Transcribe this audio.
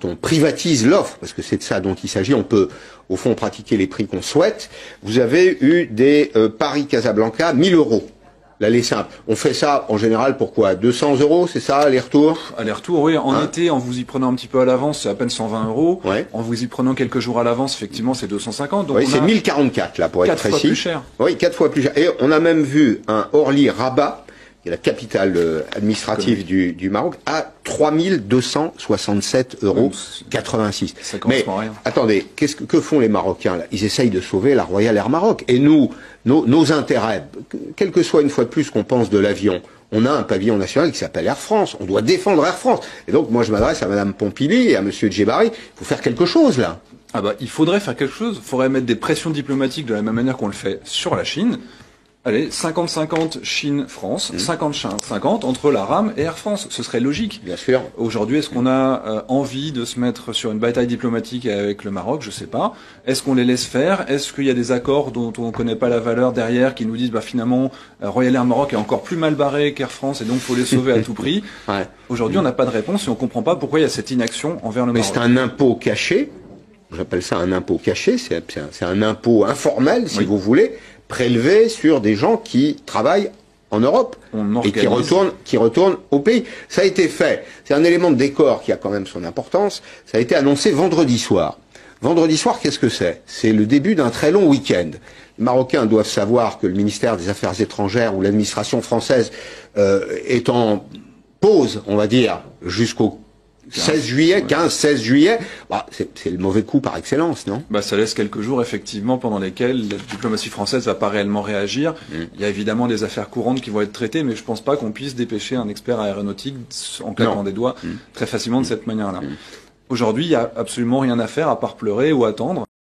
on privatise l'offre, parce que c'est de ça dont il s'agit, on peut au fond pratiquer les prix qu'on souhaite. Vous avez eu des Paris-Casablanca, 1000 euros. L'aller simple. On fait ça en général pour quoi? 200 euros, c'est ça, aller-retour? Aller-retour, oui. En été, en vous y prenant un petit peu à l'avance, c'est à peine 120 euros. Ouais. En vous y prenant quelques jours à l'avance, effectivement, c'est 250. Donc oui, c'est 1044 là, pour être précis. 4 fois plus cher. Oui, 4 fois plus cher. Et on a même vu un Orly-Rabat, qui est la capitale administrative du Maroc, à 3267 euros 86. Ça correspond à rien. Attendez, que font les Marocains là? Ils essayent de sauver la Royal Air Maroc. Et nous, nos intérêts, quel que soit une fois de plus qu'on pense de l'avion, on a un pavillon national qui s'appelle Air France. On doit défendre Air France. Et donc moi je m'adresse à Madame Pompili et à Monsieur Djebari. Il faut faire quelque chose là. Ah bah, il faudrait faire quelque chose. Il faudrait mettre des pressions diplomatiques de la même manière qu'on le fait sur la Chine. Allez, 50-50 Chine-France, 50-50 entre la RAM et Air France. Ce serait logique. Bien sûr. Aujourd'hui, est-ce qu'on a envie de se mettre sur une bataille diplomatique avec le Maroc? Je sais pas. Est-ce qu'on les laisse faire? Est-ce qu'il y a des accords dont on ne connaît pas la valeur derrière qui nous disent, bah finalement, Royal Air Maroc est encore plus mal barré qu'Air France et donc faut les sauver à tout prix? Ouais. Aujourd'hui, on n'a pas de réponse et on comprend pas pourquoi il y a cette inaction envers le Maroc. Mais c'est un impôt caché. J'appelle ça un impôt caché. C'est un impôt informel, si vous voulez, prélevé sur des gens qui travaillent en Europe et qui retournent au pays. Ça a été fait. C'est un élément de décor qui a quand même son importance. Ça a été annoncé vendredi soir. Vendredi soir, qu'est-ce que c'est? C'est le début d'un très long week-end. Les Marocains doivent savoir que le ministère des Affaires étrangères ou l'administration française est en pause, on va dire, jusqu'au 16 juillet, 15-16 juillet, bah, c'est le mauvais coup par excellence, non? Bah, ça laisse quelques jours, effectivement, pendant lesquels la diplomatie française va pas réellement réagir. Il y a évidemment des affaires courantes qui vont être traitées, mais je pense pas qu'on puisse dépêcher un expert aéronautique en claquant des doigts très facilement de cette manière-là. Aujourd'hui, il y a absolument rien à faire à part pleurer ou attendre.